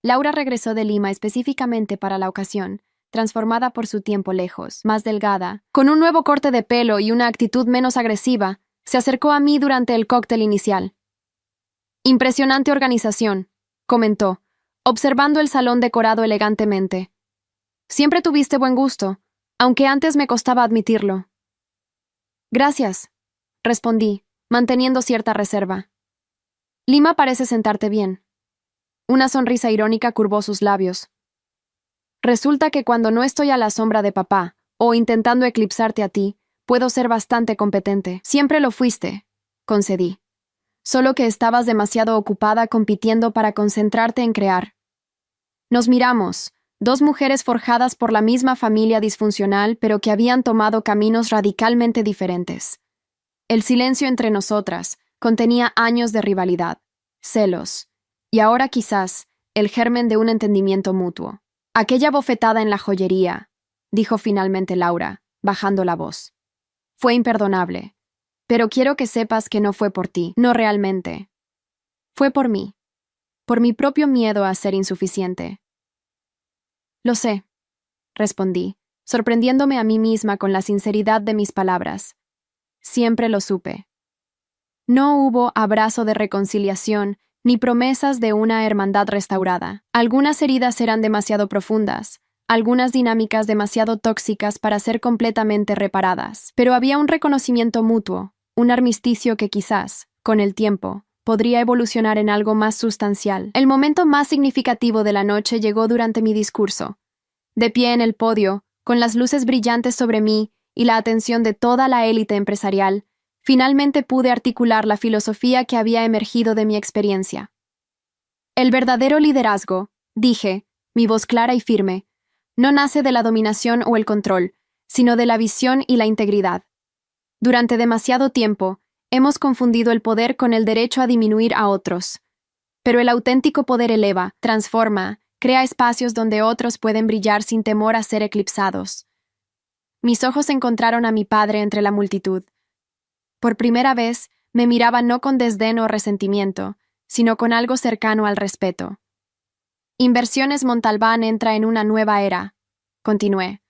Laura regresó de Lima específicamente para la ocasión, transformada por su tiempo lejos, más delgada, con un nuevo corte de pelo y una actitud menos agresiva, se acercó a mí durante el cóctel inicial. Impresionante organización, comentó, observando el salón decorado elegantemente. Siempre tuviste buen gusto, aunque antes me costaba admitirlo. Gracias, respondí, manteniendo cierta reserva. Lima parece sentarte bien. Una sonrisa irónica curvó sus labios. Resulta que cuando no estoy a la sombra de papá, o intentando eclipsarte a ti, puedo ser bastante competente. Siempre lo fuiste, concedí. Solo que estabas demasiado ocupada compitiendo para concentrarte en crear. Nos miramos, dos mujeres forjadas por la misma familia disfuncional, pero que habían tomado caminos radicalmente diferentes. El silencio entre nosotras contenía años de rivalidad, celos, y ahora quizás el germen de un entendimiento mutuo. Aquella bofetada en la joyería, dijo finalmente Laura, bajando la voz. Fue imperdonable, pero quiero que sepas que no fue por ti, no realmente. Fue por mí, por mi propio miedo a ser insuficiente. Lo sé, respondí, sorprendiéndome a mí misma con la sinceridad de mis palabras. Siempre lo supe. No hubo abrazo de reconciliación ni promesas de una hermandad restaurada. Algunas heridas eran demasiado profundas, algunas dinámicas demasiado tóxicas para ser completamente reparadas. Pero había un reconocimiento mutuo, un armisticio que quizás, con el tiempo, podría evolucionar en algo más sustancial. El momento más significativo de la noche llegó durante mi discurso. De pie en el podio, con las luces brillantes sobre mí y la atención de toda la élite empresarial, finalmente pude articular la filosofía que había emergido de mi experiencia. El verdadero liderazgo, dije, mi voz clara y firme, no nace de la dominación o el control, sino de la visión y la integridad. Durante demasiado tiempo, hemos confundido el poder con el derecho a disminuir a otros. Pero el auténtico poder eleva, transforma, crea espacios donde otros pueden brillar sin temor a ser eclipsados. Mis ojos encontraron a mi padre entre la multitud. Por primera vez, me miraba no con desdén o resentimiento, sino con algo cercano al respeto. Inversiones Montalbán entra en una nueva era, continué,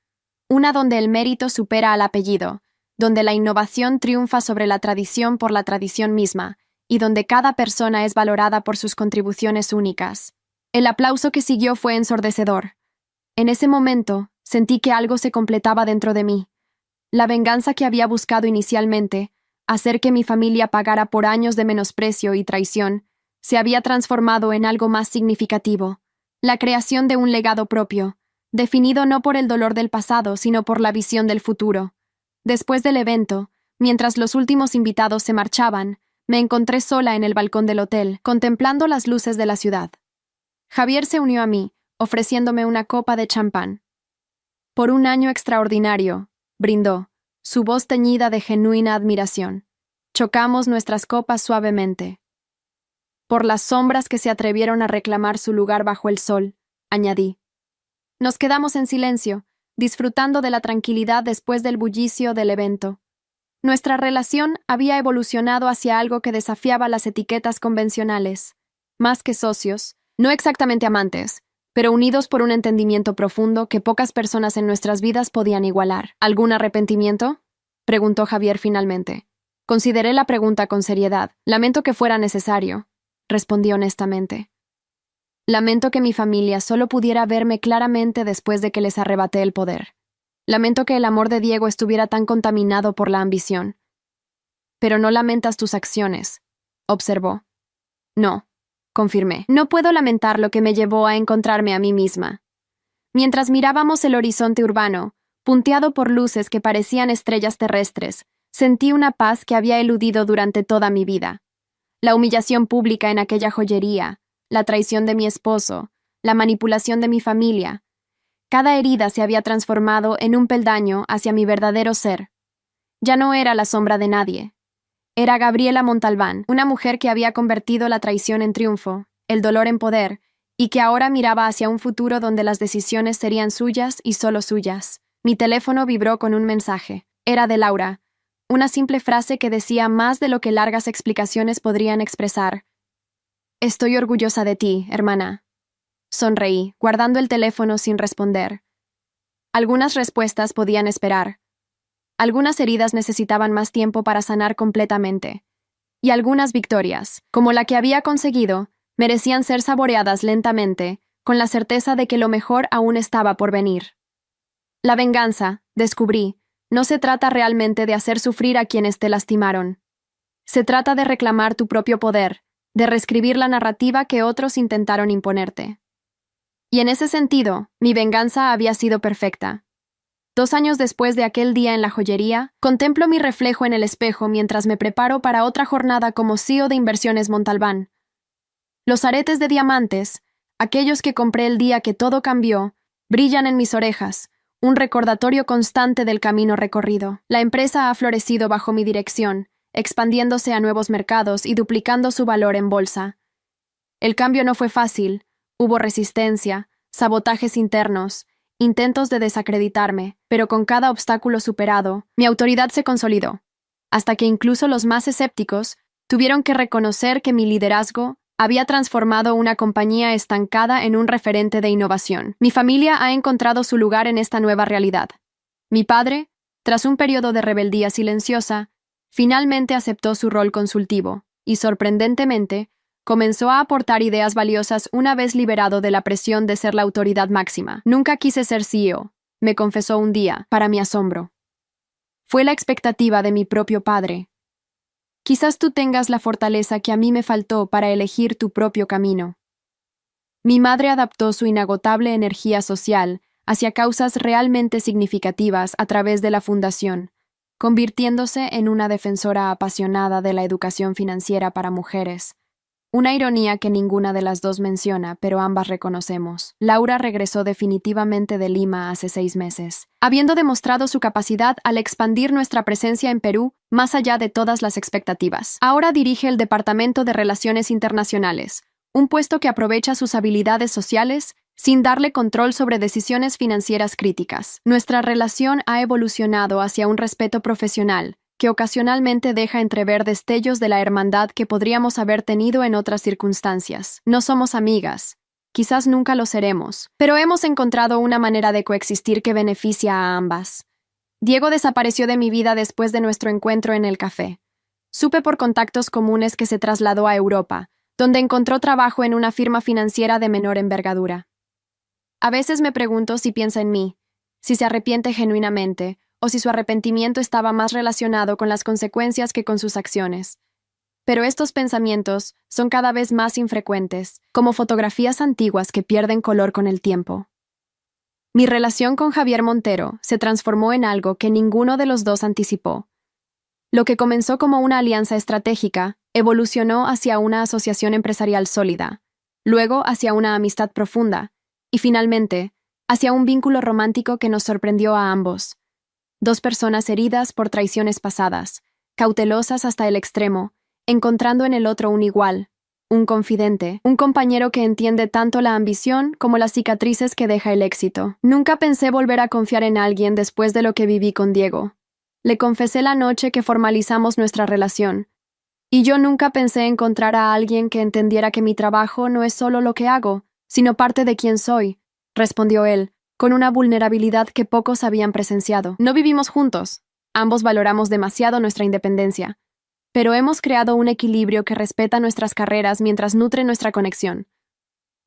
una donde el mérito supera al apellido, donde la innovación triunfa sobre la tradición por la tradición misma, y donde cada persona es valorada por sus contribuciones únicas. El aplauso que siguió fue ensordecedor. En ese momento, sentí que algo se completaba dentro de mí. La venganza que había buscado inicialmente, hacer que mi familia pagara por años de menosprecio y traición, se había transformado en algo más significativo, la creación de un legado propio, definido no por el dolor del pasado, sino por la visión del futuro. Después del evento, mientras los últimos invitados se marchaban, me encontré sola en el balcón del hotel, contemplando las luces de la ciudad. Javier se unió a mí, ofreciéndome una copa de champán. Por un año extraordinario, brindó, su voz teñida de genuina admiración. Chocamos nuestras copas suavemente. Por las sombras que se atrevieron a reclamar su lugar bajo el sol, añadí. Nos quedamos en silencio, disfrutando de la tranquilidad después del bullicio del evento. Nuestra relación había evolucionado hacia algo que desafiaba las etiquetas convencionales. Más que socios, no exactamente amantes, pero unidos por un entendimiento profundo que pocas personas en nuestras vidas podían igualar. ¿Algún arrepentimiento?, preguntó Javier finalmente. Consideré la pregunta con seriedad. Lamento que fuera necesario, respondí honestamente. Lamento que mi familia solo pudiera verme claramente después de que les arrebaté el poder. Lamento que el amor de Diego estuviera tan contaminado por la ambición. Pero no lamentas tus acciones, observó. No, confirmé. No puedo lamentar lo que me llevó a encontrarme a mí misma. Mientras mirábamos el horizonte urbano, punteado por luces que parecían estrellas terrestres, sentí una paz que había eludido durante toda mi vida. La humillación pública en aquella joyería, la traición de mi esposo, la manipulación de mi familia. Cada herida se había transformado en un peldaño hacia mi verdadero ser. Ya no era la sombra de nadie. Era Gabriela Montalbán, una mujer que había convertido la traición en triunfo, el dolor en poder, y que ahora miraba hacia un futuro donde las decisiones serían suyas y solo suyas. Mi teléfono vibró con un mensaje. Era de Laura. Una simple frase que decía más de lo que largas explicaciones podrían expresar. Estoy orgullosa de ti, hermana. Sonreí, guardando el teléfono sin responder. Algunas respuestas podían esperar. Algunas heridas necesitaban más tiempo para sanar completamente. Y algunas victorias, como la que había conseguido, merecían ser saboreadas lentamente, con la certeza de que lo mejor aún estaba por venir. La venganza, descubrí, no se trata realmente de hacer sufrir a quienes te lastimaron. Se trata de reclamar tu propio poder, de reescribir la narrativa que otros intentaron imponerte. Y en ese sentido, mi venganza había sido perfecta. 2 años después de aquel día en la joyería, contemplo mi reflejo en el espejo mientras me preparo para otra jornada como CEO de Inversiones Montalbán. Los aretes de diamantes, aquellos que compré el día que todo cambió, brillan en mis orejas, un recordatorio constante del camino recorrido. La empresa ha florecido bajo mi dirección, expandiéndose a nuevos mercados y duplicando su valor en bolsa. El cambio no fue fácil, hubo resistencia, sabotajes internos, intentos de desacreditarme, pero con cada obstáculo superado, mi autoridad se consolidó, hasta que incluso los más escépticos tuvieron que reconocer que mi liderazgo había transformado una compañía estancada en un referente de innovación. Mi familia ha encontrado su lugar en esta nueva realidad. Mi padre, tras un periodo de rebeldía silenciosa, finalmente aceptó su rol consultivo y, sorprendentemente, comenzó a aportar ideas valiosas una vez liberado de la presión de ser la autoridad máxima. Nunca quise ser CEO, me confesó un día, para mi asombro. Fue la expectativa de mi propio padre. Quizás tú tengas la fortaleza que a mí me faltó para elegir tu propio camino. Mi madre adaptó su inagotable energía social hacia causas realmente significativas a través de la fundación, convirtiéndose en una defensora apasionada de la educación financiera para mujeres. Una ironía que ninguna de las dos menciona, pero ambas reconocemos. Laura regresó definitivamente de Lima hace 6 meses, habiendo demostrado su capacidad al expandir nuestra presencia en Perú más allá de todas las expectativas. Ahora dirige el Departamento de Relaciones Internacionales, un puesto que aprovecha sus habilidades sociales sin darle control sobre decisiones financieras críticas. Nuestra relación ha evolucionado hacia un respeto profesional, que ocasionalmente deja entrever destellos de la hermandad que podríamos haber tenido en otras circunstancias. No somos amigas, quizás nunca lo seremos, pero hemos encontrado una manera de coexistir que beneficia a ambas. Diego desapareció de mi vida después de nuestro encuentro en el café. Supe por contactos comunes que se trasladó a Europa, donde encontró trabajo en una firma financiera de menor envergadura. A veces me pregunto si piensa en mí, si se arrepiente genuinamente, o si su arrepentimiento estaba más relacionado con las consecuencias que con sus acciones. Pero estos pensamientos son cada vez más infrecuentes, como fotografías antiguas que pierden color con el tiempo. Mi relación con Javier Montero se transformó en algo que ninguno de los dos anticipó. Lo que comenzó como una alianza estratégica evolucionó hacia una asociación empresarial sólida, luego hacia una amistad profunda, y finalmente, hacia un vínculo romántico que nos sorprendió a ambos. Dos personas heridas por traiciones pasadas, cautelosas hasta el extremo, encontrando en el otro un igual, un confidente, un compañero que entiende tanto la ambición como las cicatrices que deja el éxito. Nunca pensé volver a confiar en alguien después de lo que viví con Diego. Le confesé la noche que formalizamos nuestra relación. Y yo nunca pensé encontrar a alguien que entendiera que mi trabajo no es solo lo que hago, sino parte de quién soy, respondió él, con una vulnerabilidad que pocos habían presenciado. No vivimos juntos. Ambos valoramos demasiado nuestra independencia. Pero hemos creado un equilibrio que respeta nuestras carreras mientras nutre nuestra conexión.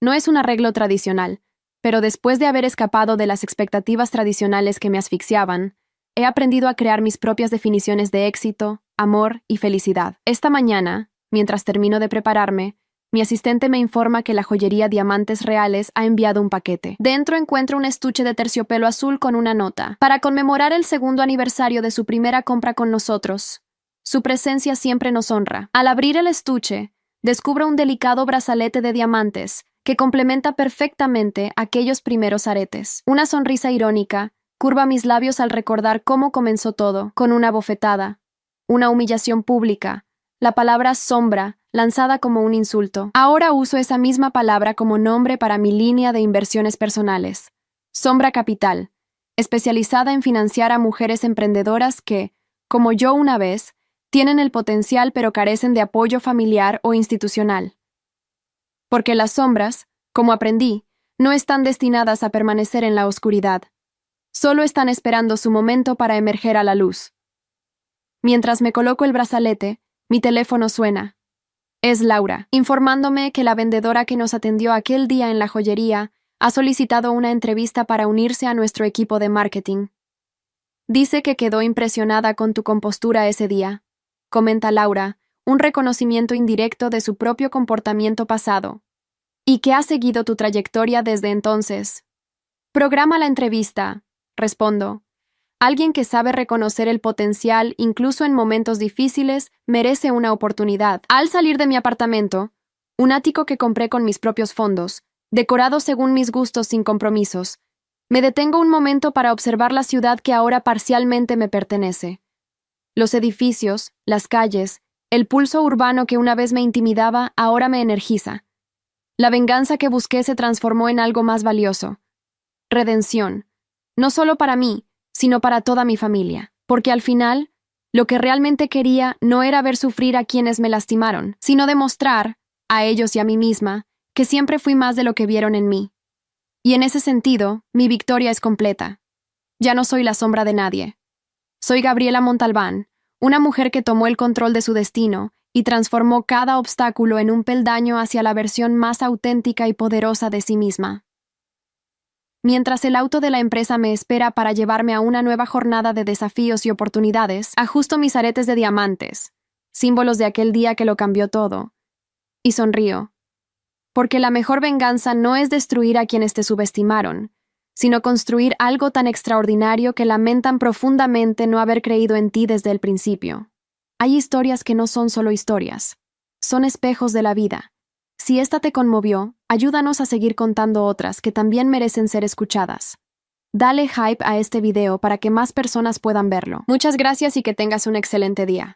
No es un arreglo tradicional, pero después de haber escapado de las expectativas tradicionales que me asfixiaban, he aprendido a crear mis propias definiciones de éxito, amor y felicidad. Esta mañana, mientras termino de prepararme, mi asistente me informa que la joyería Diamantes Reales ha enviado un paquete. Dentro encuentro un estuche de terciopelo azul con una nota. Para conmemorar el 2º aniversario de su primera compra con nosotros. Su presencia siempre nos honra. Al abrir el estuche, descubro un delicado brazalete de diamantes que complementa perfectamente aquellos primeros aretes. Una sonrisa irónica curva mis labios al recordar cómo comenzó todo, con una bofetada, una humillación pública, la palabra sombra lanzada como un insulto. Ahora uso esa misma palabra como nombre para mi línea de inversiones personales. Sombra Capital, especializada en financiar a mujeres emprendedoras que, como yo una vez, tienen el potencial pero carecen de apoyo familiar o institucional. Porque las sombras, como aprendí, no están destinadas a permanecer en la oscuridad. Solo están esperando su momento para emerger a la luz. Mientras me coloco el brazalete, mi teléfono suena. Es Laura, informándome que la vendedora que nos atendió aquel día en la joyería ha solicitado una entrevista para unirse a nuestro equipo de marketing. Dice que quedó impresionada con tu compostura ese día, comenta Laura, un reconocimiento indirecto de su propio comportamiento pasado, y que ha seguido tu trayectoria desde entonces. Programa la entrevista, respondo. Alguien que sabe reconocer el potencial incluso en momentos difíciles merece una oportunidad. Al salir de mi apartamento, un ático que compré con mis propios fondos, decorado según mis gustos sin compromisos, me detengo un momento para observar la ciudad que ahora parcialmente me pertenece. Los edificios, las calles, el pulso urbano que una vez me intimidaba ahora me energiza. La venganza que busqué se transformó en algo más valioso. Redención. No solo para mí, sino para toda mi familia. Porque al final, lo que realmente quería no era ver sufrir a quienes me lastimaron, sino demostrar, a ellos y a mí misma, que siempre fui más de lo que vieron en mí. Y en ese sentido, mi victoria es completa. Ya no soy la sombra de nadie. Soy Gabriela Montalbán, una mujer que tomó el control de su destino y transformó cada obstáculo en un peldaño hacia la versión más auténtica y poderosa de sí misma. Mientras el auto de la empresa me espera para llevarme a una nueva jornada de desafíos y oportunidades, ajusto mis aretes de diamantes, símbolos de aquel día que lo cambió todo, y sonrío. Porque la mejor venganza no es destruir a quienes te subestimaron, sino construir algo tan extraordinario que lamentan profundamente no haber creído en ti desde el principio. Hay historias que no son solo historias, son espejos de la vida. Si esta te conmovió, ayúdanos a seguir contando otras que también merecen ser escuchadas. Dale hype a este video para que más personas puedan verlo. Muchas gracias y que tengas un excelente día.